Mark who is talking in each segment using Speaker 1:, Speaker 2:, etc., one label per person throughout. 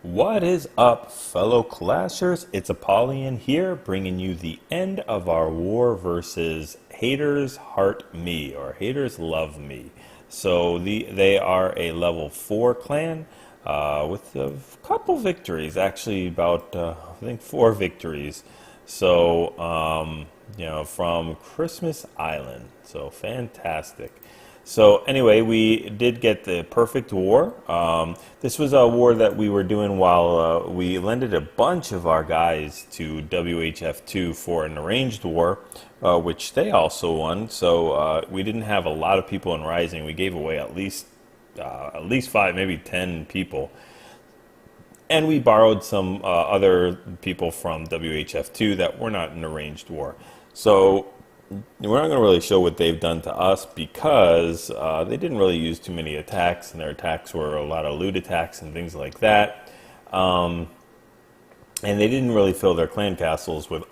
Speaker 1: What is up, fellow clashers? It's Apollyon here, bringing you the end of our war versus Haters Heart Me, or Haters Love Me. So they are a level 4 clan with a couple victories, actually about, I think 4 victories. So, from Christmas Island. So fantastic. So anyway, we did get the perfect war. This was a war that we were doing while we lended a bunch of our guys to WHF2 for an arranged war, which they also won. So we didn't have a lot of people in Rising. We gave away at least 5, maybe 10 people. And we borrowed some other people from WHF2 that were not in arranged war. So we're not going to really show what they've done to us because they didn't really use too many attacks, and their attacks were a lot of loot attacks and things like that. And they didn't really fill their clan castles with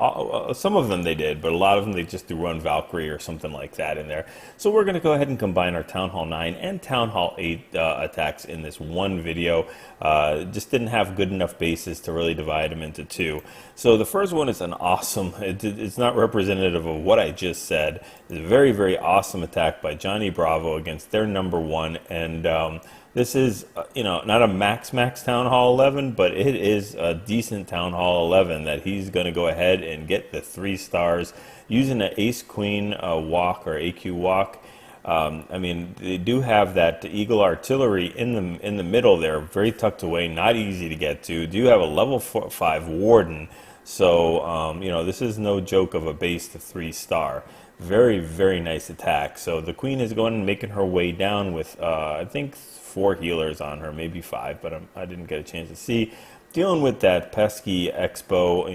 Speaker 1: some of them they did, but a lot of them they just threw run Valkyrie or something like that in there. So we're going to go ahead and combine our Town Hall 9 and Town Hall 8 attacks in this one video. Just didn't have good enough bases to really divide them into two. So the first one is an awesome, it's not representative of what I just said. It's a very, very awesome attack by Johnny Bravo against their #1, and this is, not a max Town Hall 11, but it is a decent Town Hall 11 that he's going to go ahead and get the 3 stars using an Ace Queen walk or AQ walk. I mean, they do have that Eagle Artillery in the middle there, very tucked away, not easy to get to. Do have a level 5 Warden, so this is no joke of a base to 3-star. Very, very nice attack. So the Queen is going and making her way down with, I think, 4 healers on her, maybe 5, but I didn't get a chance to see. Dealing with that pesky Expo,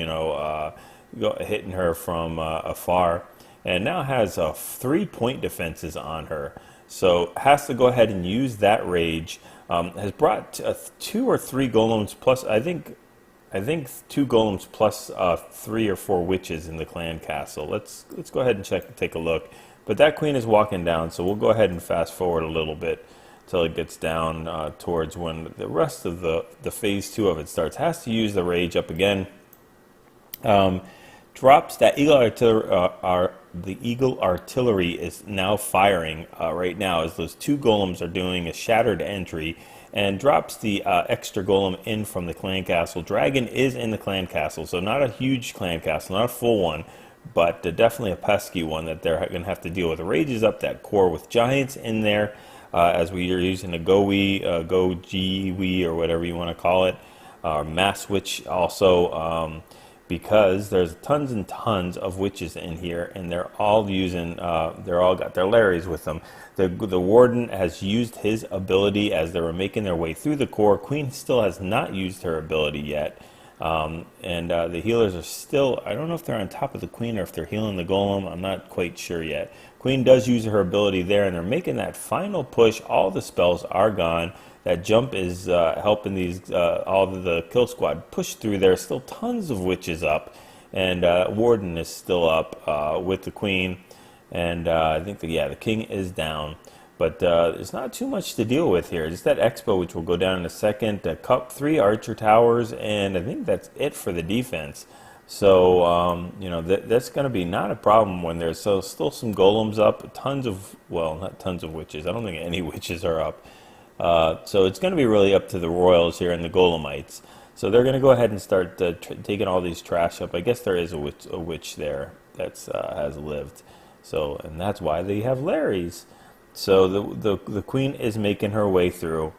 Speaker 1: hitting her from afar, and now has 3-point defenses on her. So has to go ahead and use that rage. Has brought 2 or 3 golems plus, I think 2 golems plus 3 or 4 witches in the clan castle. Let's go ahead and take a look. But that queen is walking down, so we'll go ahead and fast forward a little bit until it gets down towards when the rest of the phase 2 of it starts. Has to use the rage up again. Drops that Eagle Artillery. The Eagle Artillery is now firing right now as those 2 golems are doing a shattered entry, and drops the extra golem in from the clan castle. Dragon is in the clan castle, so not a huge clan castle, not a full one, but definitely a pesky one that they're going to have to deal with. Rage is up that core with giants in there, as we are using a GoGwe, or whatever you want to call it, Mass Witch also, because there's tons and tons of witches in here, and they're all using, they're all got their Larrys with them. The Warden has used his ability as they were making their way through the core. Queen still has not used her ability yet. And the healers are still, I don't know if they're on top of the Queen or if they're healing the Golem. I'm not quite sure yet. Queen does use her ability there, and they're making that final push. All the spells are gone. That jump is helping these all of the kill squad push through. There's still tons of witches up, and Warden is still up with the Queen. And I think the king is down, but there's not too much to deal with here. Just that Expo, which will go down in a second. Cup 3 Archer Towers, and I think that's it for the defense. So that's going to be not a problem when there's still some golems up. Tons of, well, not tons of witches. I don't think any witches are up. So it's going to be really up to the Royals here and the Golemites. So they're going to go ahead and start taking all these trash up. I guess there is a witch there that's has lived. So, and that's why they have Larrys. So the Queen is making her way through.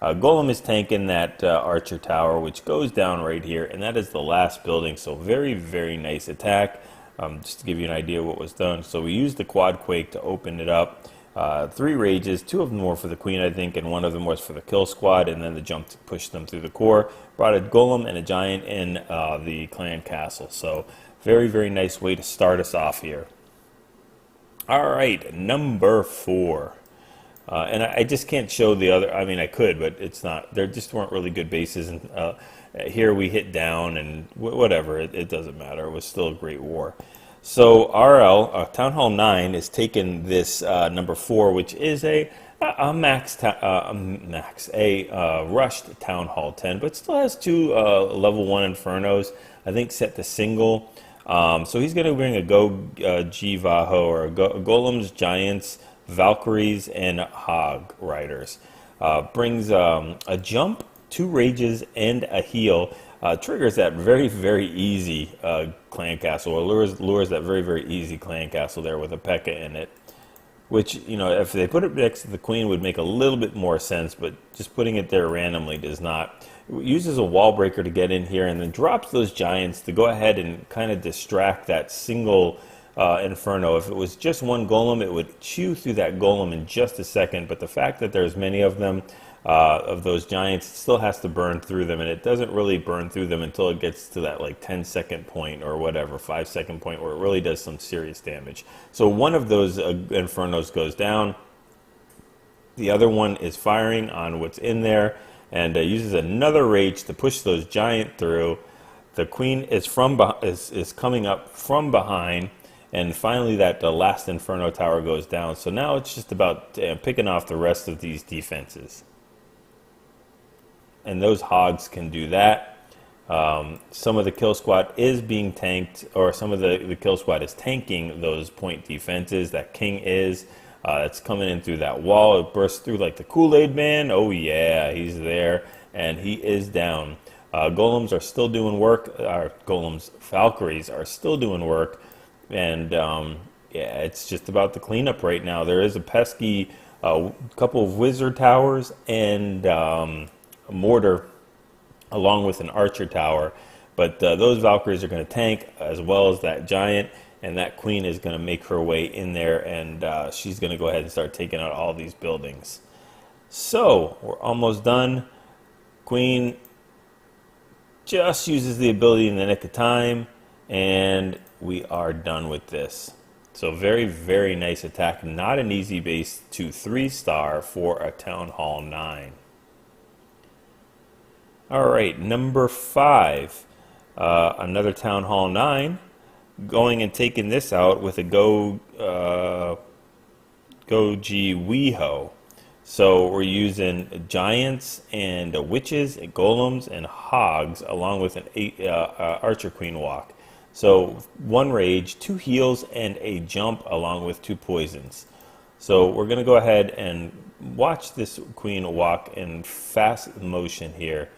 Speaker 1: Golem is tanking that Archer Tower, which goes down right here, and that is the last building. So very, very nice attack. Just to give you an idea what was done. So we used the Quad Quake to open it up. 3 rages, 2 of them were for the Queen, I think, and 1 of them was for the kill squad, and then the jump to push them through the core. Brought a Golem and a Giant in the clan castle. So very, very nice way to start us off here. All right, number 4. And I just can't show the other. I mean, I could, but it's not. There just weren't really good bases. And here we hit down, and whatever. It doesn't matter. It was still a great war. So RL, Town Hall 9, is taking this number 4, which is a rushed Town Hall 10, but still has two level 1 Infernos, I think set to single. So he's going to bring a GoVaLo or Golems, Giants, Valkyries, and Hog Riders. Brings a jump, 2 rages, and a heal. Triggers that very, very easy clan castle, or lures that very, very easy clan castle there with a P.E.K.K.A. in it. Which, you know, if they put it next to the queen would make a little bit more sense, but just putting it there randomly does not. It uses a wall breaker to get in here and then drops those giants to go ahead and kind of distract that single Inferno. If it was just one golem, it would chew through that golem in just a second, but the fact that there's many of them, of those giants, it still has to burn through them, and it doesn't really burn through them until it gets to that like 10-second point or whatever, 5-second point, where it really does some serious damage. So one of those Infernos goes down. The other one is firing on what's in there and uses another rage to push those giant through. The queen is coming up from behind, and finally that last Inferno tower goes down. So now it's just about picking off the rest of these defenses. And those hogs can do that. Some of the kill squad is being tanked, or some of the kill squad is tanking those point defenses. That king is. It's coming in through that wall. It bursts through like the Kool-Aid man. Oh yeah, he's there, and he is down. Golems are still doing work. Valkyries are still doing work, and yeah, it's just about the cleanup right now. There is a pesky couple of wizard towers and a mortar, along with an archer tower, but those Valkyries are going to tank as well as that giant, and that queen is going to make her way in there, and she's going to go ahead and start taking out all these buildings. So we're almost done. Queen just uses the ability in the nick of time, and we are done with this. So very, very nice attack. Not an easy base to 3-star for a Town Hall 9. All right, number 5, another Town Hall 9, going and taking this out with a GoHo. So we're using giants and witches, and golems, and hogs, along with an archer queen walk. So 1 rage, 2 heals, and a jump, along with 2 poisons. So we're going to go ahead and watch this queen walk in fast motion here.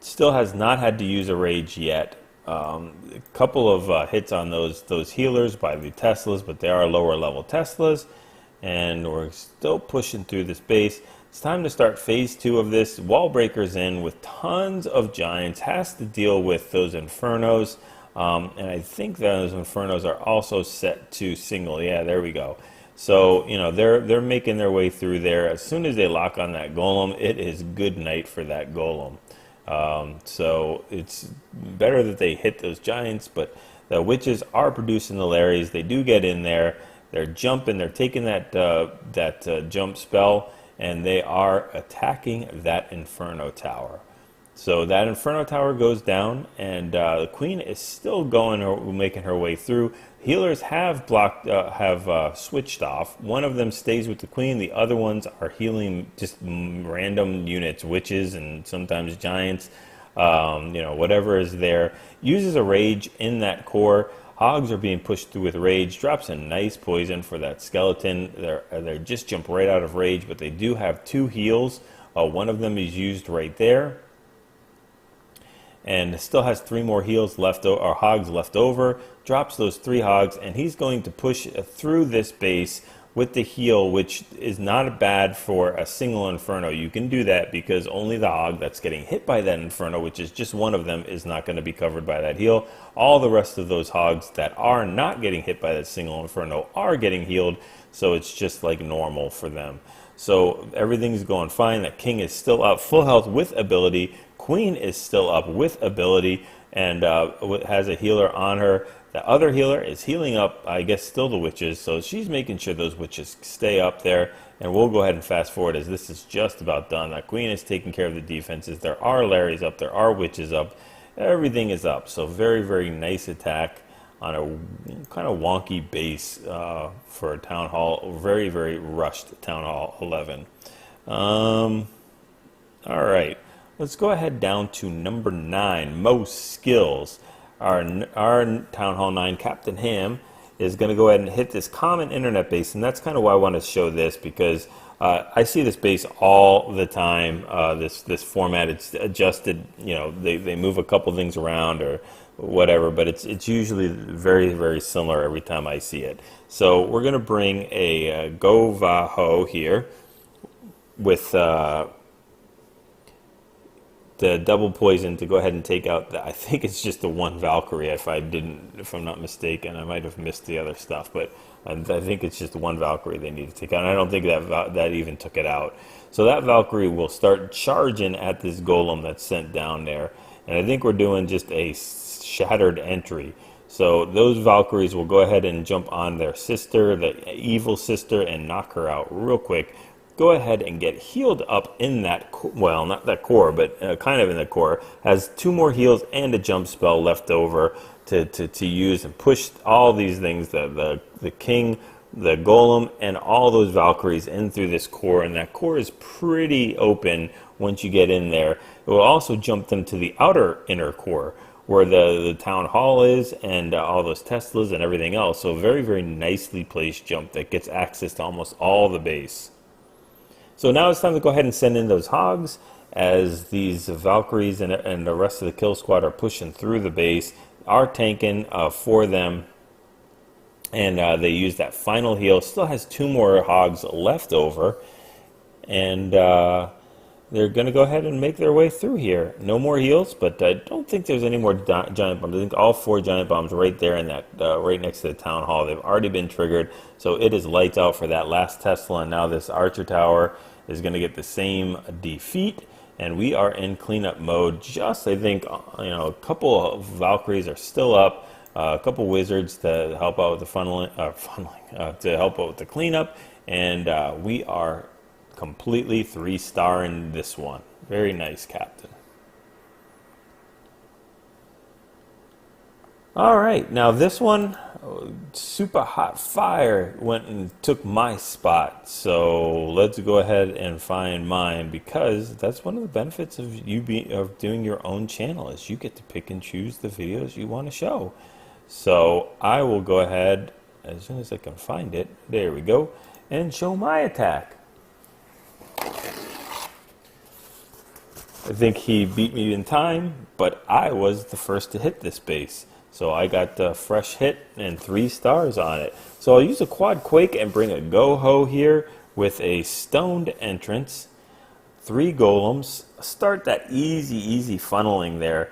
Speaker 1: Still has not had to use a rage yet. A couple of hits on those healers by the Teslas, but they are lower level Teslas, and we're still pushing through this base. It's time to start phase 2 of this. Wall breakers in with tons of giants, has to deal with those Infernos, and I think those Infernos are also set to single. Yeah, there we go. So, you know, they're making their way through there. As soon as they lock on that golem, it is good night for that golem. So it's better that they hit those giants, but the witches are producing the Larrys. They do get in there. They're jumping. They're taking that jump spell, and they are attacking that Inferno tower. So that Inferno tower goes down, and the queen is still making her way through. Healers have switched off. One of them stays with the queen. The other ones are healing just random units, witches and sometimes giants. You know, whatever is there. Uses a rage in that core. Hogs are being pushed through with rage. Drops a nice poison for that skeleton. They just jump right out of rage, but they do have 2 heals. One of them is used right there, and still has 3 more heals left, or hogs left over. Drops those 3 hogs, and he's going to push through this base with the heal, which is not bad for a single Inferno. You can do that because only the hog that's getting hit by that Inferno, which is just one of them, is not going to be covered by that heal. All the rest of those hogs that are not getting hit by that single Inferno are getting healed, so it's just like normal for them. So everything's going fine. That king is still up full health with ability. Queen is still up with ability and has a healer on her. The other healer is healing up, I guess, still the witches. So she's making sure those witches stay up there. And we'll go ahead and fast forward as this is just about done. That queen is taking care of the defenses. There are Larrys up. There are witches up. Everything is up. So very, very nice attack on a kind of wonky base for a Town Hall, very, very rushed Town Hall 11. All right, let's go ahead down to number 9, most skills. Our Town Hall 9 Captain Ham is going to go ahead and hit this common internet base, and that's kind of why I want to show this, because I see this base all the time. This format, it's adjusted. You know, they move a couple things around or whatever, but it's usually very, very similar every time I see it. So we're going to bring a GoVaLo here with the double poison to go ahead and take out I think it's just the one Valkyrie, if I'm not mistaken. I might have missed the other stuff, but I think it's just the one Valkyrie they need to take out, and I don't think that even took it out. So that Valkyrie will start charging at this golem that's sent down there, and I think we're doing just a shattered entry. So those Valkyries will go ahead and jump on their sister, the evil sister, and knock her out real quick. Go ahead and get healed up in that, well, not that core, but kind of in the core. Has 2 more heals and a jump spell left over to use and push all these things, the king, the golem, and all those Valkyries in through this core. And that core is pretty open once you get in there. It will also jump them to the inner core, where the town hall is, and all those Teslas and everything else. So very, very nicely placed jump that gets access to almost all the base. So now it's time to go ahead and send in those hogs, as these Valkyries and the rest of the kill squad are pushing through the base, are tanking for them, and they use that final heal. Still has 2 more hogs left over, and they're going to go ahead and make their way through here. No more heals, but I don't think there's any more giant bombs. I think all 4 giant bombs right there in that right next to the town hall. They've already been triggered, so it is lights out for that last Tesla, and now this archer tower is going to get the same defeat, and we are in cleanup mode. Just, I think, a couple of Valkyries are still up, a couple wizards to help out with the funneling, to help out with the cleanup, and we are completely 3-star in this one. Very nice, Captain. All right, now this one, super hot fire went and took my spot. So let's go ahead and find mine, because that's one of the benefits of of doing your own channel, is you get to pick and choose the videos you want to show. So I will go ahead as soon as I can find it. There we go, and show my attack. I think he beat me in time, but I was the first to hit this base. So I got a fresh hit and 3 stars on it. So I'll use a quad quake and bring a GoHo here with a stoned entrance, 3 golems. Start that easy funneling there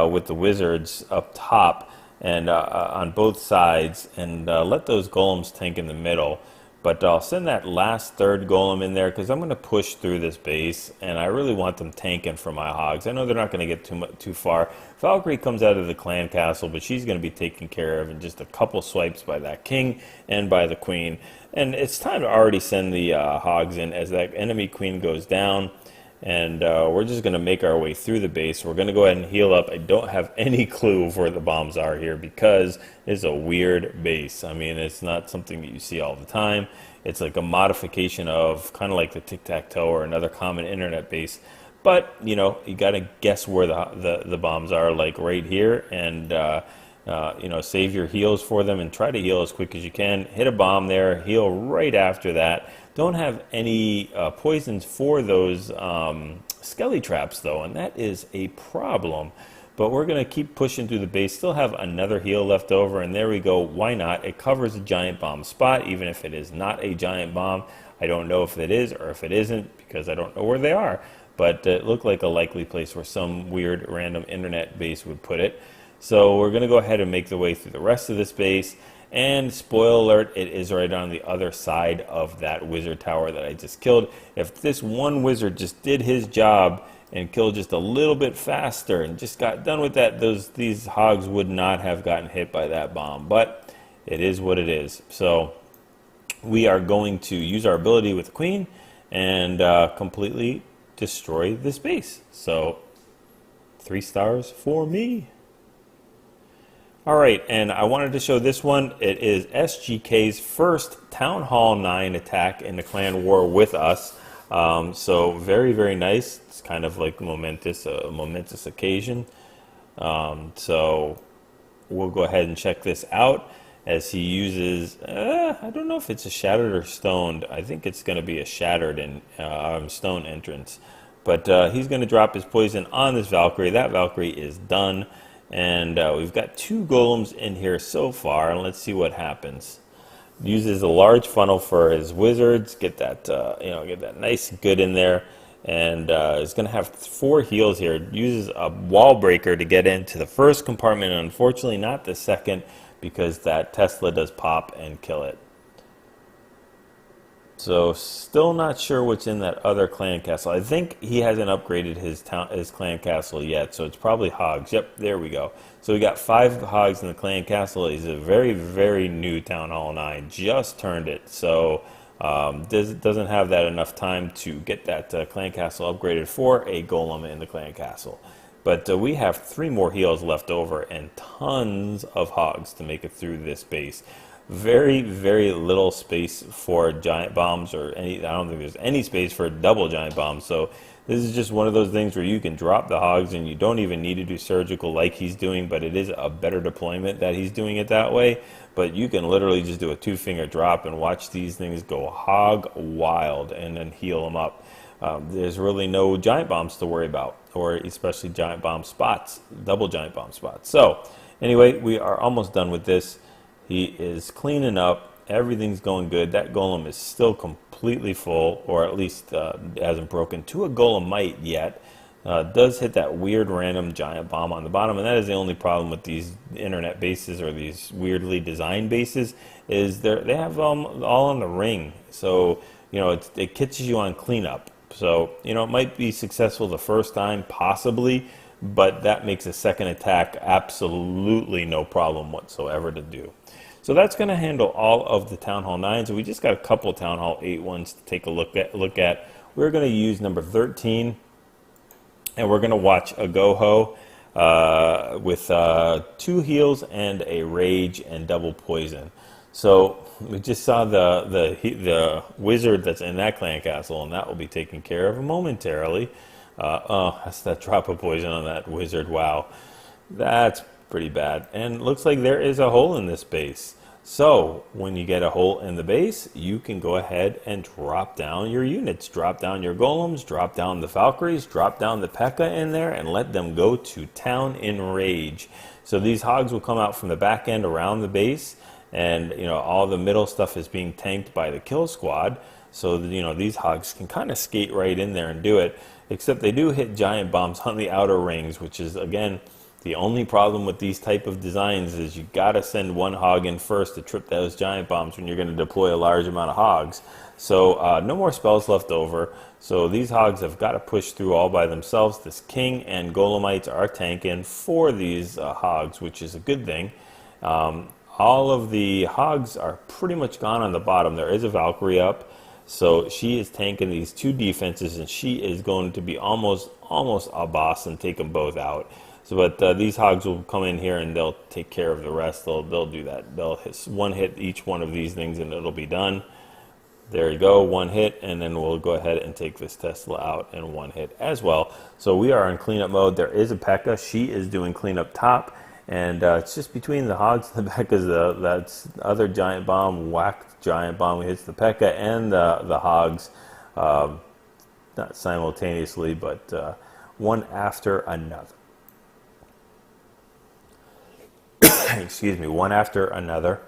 Speaker 1: with the wizards up top and on both sides, and let those golems tank in the middle. But I'll send that last 3rd golem in there, because I'm going to push through this base, and I really want them tanking for my hogs. I know they're not going to get too far. Valkyrie comes out of the clan castle, but she's going to be taken care of in just a couple swipes by that king and by the queen. And it's time to already send the hogs in as that enemy queen goes down. And we're just going to make our way through the base. We're going to go ahead and heal up. I don't have any clue of where the bombs are here, because it's a weird base. I mean, it's not something that you see all the time. It's like a modification of kind of like the tic-tac-toe or another common internet base. But, you know, you got to guess where the bombs are, like right here. And, you know, save your heals for them and try to heal as quick as you can. Hit a bomb there, heal right after that. Don't have any poisons for those skelly traps, though, and that is a problem. But we're going to keep pushing through the base. Still have another heal left over, and there we go. Why not? It covers a giant bomb spot, even if it is not a giant bomb. I don't know if it is or if it isn't, because I don't know where they are. But it looked like a likely place where some weird random internet base would put it. So we're going to go ahead and make the way through the rest of this base. And spoiler alert, it is right on the other side of that wizard tower that I just killed. If this one wizard just did his job and killed just a little bit faster and just got done with that, these hogs would not have gotten hit by that bomb. But it is what it is. So we are going to use our ability with the queen and completely destroy this base. So 3 stars for me. All right, and I wanted to show this one. It is SGK's first Town Hall 9 attack in the clan war with us. So very, very nice. It's kind of like a momentous occasion. So we'll go ahead and check this out as he uses, I don't know if it's a shattered or stoned. I think it's going to be a shattered and stone entrance. But he's going to drop his poison on this Valkyrie. That Valkyrie is done. And we've got 2 golems in here so far, and let's see what happens. Uses a large funnel for his wizards, get that get that nice good in there, and is going to have 4 heals here. Uses a wall breaker to get into the first compartment, and unfortunately not the second, because that Tesla does pop and kill it. So still not sure what's in that other clan castle. I think he hasn't upgraded his clan castle yet, so it's probably hogs. Yep, there we go. So we got 5 hogs in the clan castle. He's a very, very new Town Hall 9. Just turned it, so doesn't have that enough time to get that clan castle upgraded for a golem in the clan castle. But we have 3 more heals left over and tons of hogs to make it through this base. Very, very little space for giant bombs or I don't think there's any space for double giant bombs. So this is just one of those things where you can drop the hogs and you don't even need to do surgical like he's doing, but it is a better deployment that he's doing it that way. But you can literally just do a 2-finger drop and watch these things go hog wild and then heal them up. There's really no giant bombs to worry about, or especially giant bomb spots, double giant bomb spots. So anyway, we are almost done with this. He is cleaning up. Everything's going good. That golem is still completely full, or at least hasn't broken to a golemite yet. Does hit that weird random giant bomb on the bottom, and that is the only problem with these internet bases or these weirdly designed bases, is they have all on the ring. So it catches you on cleanup. So it might be successful the first time, possibly, but that makes a second attack absolutely no problem whatsoever to do. So that's going to handle all of the Town Hall 9s. We just got a couple Town Hall 8 ones to take a look at. We're going to use number 13, and we're going to watch a GoHo with 2 heals and a rage and double poison. So we just saw the wizard that's in that clan castle, and that will be taken care of momentarily. Oh, that's that drop of poison on that wizard. Wow, that's pretty bad. And looks like there is a hole in this base. So when you get a hole in the base, you can go ahead and drop down your units, drop down your golems, drop down the Valkyries, drop down the P.E.K.K.A. in there, and let them go to town in rage. So these hogs will come out from the back end around the base, and all the middle stuff is being tanked by the kill squad. So these hogs can kind of skate right in there and do it, except they do hit giant bombs on the outer rings, which is, again, the only problem with these type of designs is you got to send one hog in first to trip those giant bombs when you're going to deploy a large amount of hogs. So no more spells left over. So these hogs have got to push through all by themselves. This king and golemites are tanking for these hogs, which is a good thing. All of the hogs are pretty much gone on the bottom. There is a Valkyrie up. So she is tanking these 2 defenses, and she is going to be almost a boss and take them both out. So, but these hogs will come in here and they'll take care of the rest. They'll do that. They'll hit each one of these things and it'll be done. There you go, 1 hit, and then we'll go ahead and take this Tesla out in 1 hit as well. So we are in cleanup mode. There is a P.E.K.K.A. She is doing cleanup top, and it's just between the hogs and the P.E.K.K.A. That's other giant bomb, whacked giant bomb hits the P.E.K.K.A. and the hogs, not simultaneously, but one after another. Excuse me, one after another.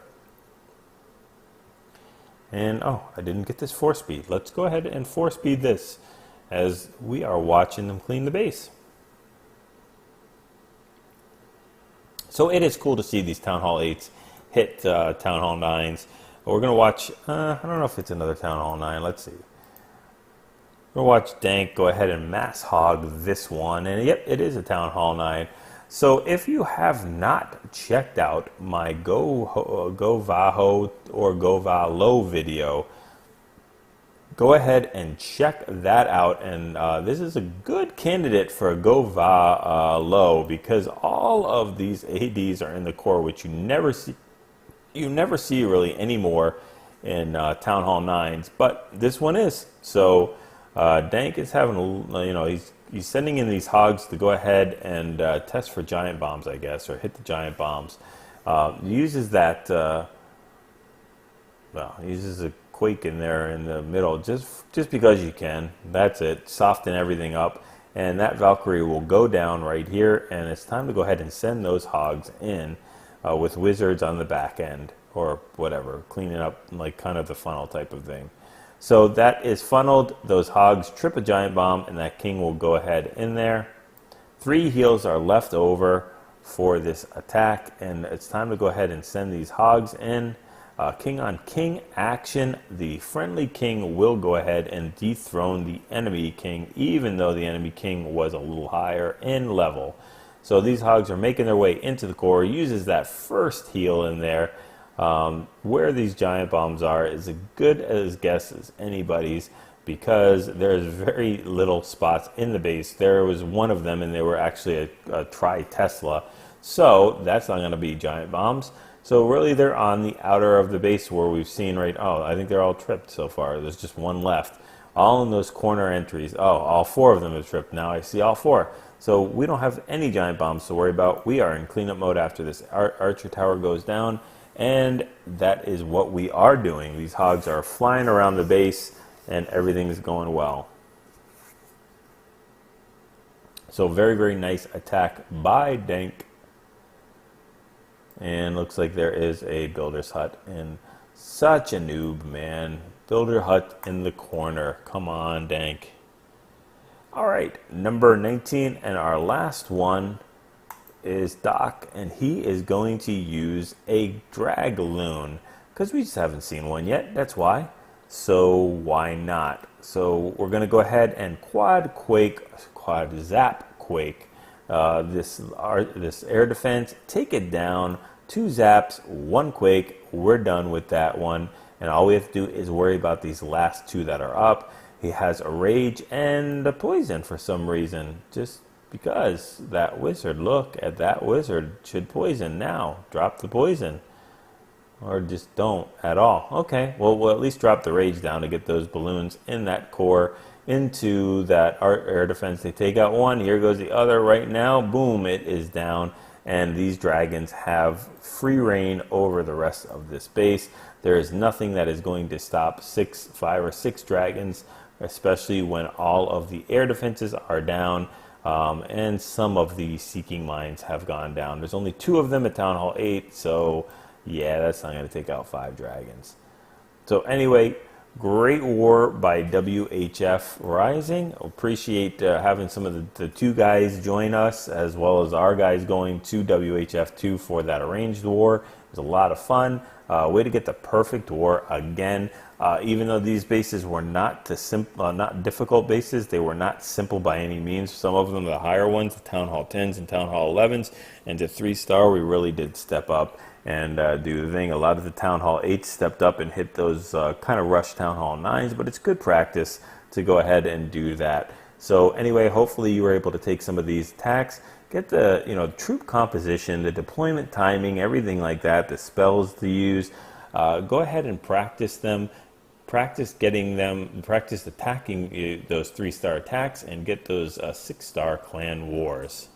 Speaker 1: And oh, I didn't get this 4-speed. Let's go ahead and 4-speed this as we are watching them clean the base. So it is cool to see these Town Hall 8s hit Town Hall 9s. But we're going to watch, I don't know if it's another Town Hall 9. Let's see. We're going to watch Dank go ahead and mass hog this one. And yep, it is a Town Hall 9. So if you have not checked out my GoVaLo or GoVaLo video, go ahead and check that out. And this is a good candidate for a GoVaLo because all of these ADs are in the core, which you never see really anymore in Town Hall 9s, but this one is. So Dank is having he's sending in these hogs to go ahead and test for giant bombs, I guess, or hit the giant bombs. Uses that uses a quake in there in the middle just because you can. That's it. Soften everything up, and that Valkyrie will go down right here, and it's time to go ahead and send those hogs in with wizards on the back end or whatever, cleaning up like kind of the funnel type of thing. So that is funneled. Those hogs trip a giant bomb, and that king will go ahead in there. 3 heals are left over for this attack, and it's time to go ahead and send these hogs in. King on king action. The friendly king will go ahead and dethrone the enemy king, even though the enemy king was a little higher in level. So these hogs are making their way into the core. Uses that first heal in there. Where these giant bombs are is as good as guess as anybody's, because there's very little spots in the base. There was one of them, and they were actually a tri-Tesla. So that's not going to be giant bombs. So really they're on the outer of the base where we've seen I think they're all tripped so far. There's just one left. All in those corner entries. Oh, all 4 of them are tripped. Now I see all 4. So we don't have any giant bombs to worry about. We are in cleanup mode after this archer tower goes down. And that is what we are doing. These hogs are flying around the base, and everything's going well. So very, very nice attack by Dank. And looks like there is a builder's hut. And such a noob, man. Builder hut in the corner. Come on, Dank. All right, number 19, and our last one is Doc, and he is going to use a Dragloon because we just haven't seen one yet. That's why. So why not? So we're going to go ahead and quad zap quake this air defense. Take it down. 2 zaps, 1 quake. We're done with that one, and all we have to do is worry about these last 2 that are up. He has a rage and a poison for some reason. Just because that wizard, look at that wizard, should poison now. Drop the poison. Or just don't at all. Okay, well, we'll at least drop the rage down to get those balloons in that core into that air defense. They take out 1. Here goes the other right now. Boom, it is down. And these dragons have free reign over the rest of this base. There is nothing that is going to stop 5 or 6 dragons, especially when all of the air defenses are down. And some of the seeking mines have gone down. There's only 2 of them at Town Hall 8, so yeah, that's not going to take out 5 dragons. So anyway, great war by WHF Rising. Appreciate having some of the 2 guys join us, as well as our guys going to WHF 2 for that arranged war. It was a lot of fun. Way to get the perfect war again. Even though these bases were not difficult bases, they were not simple by any means. Some of them, the higher ones, the Town Hall 10s and Town Hall 11s, and to 3-star, we really did step up and do the thing. A lot of the Town Hall 8s stepped up and hit those kind of rush Town Hall 9s, but it's good practice to go ahead and do that. So anyway, hopefully you were able to take some of these attacks, get the troop composition, the deployment timing, everything like that, the spells to use. Go ahead and practice them. Practice attacking those 3-star attacks, and get those 6-star clan wars.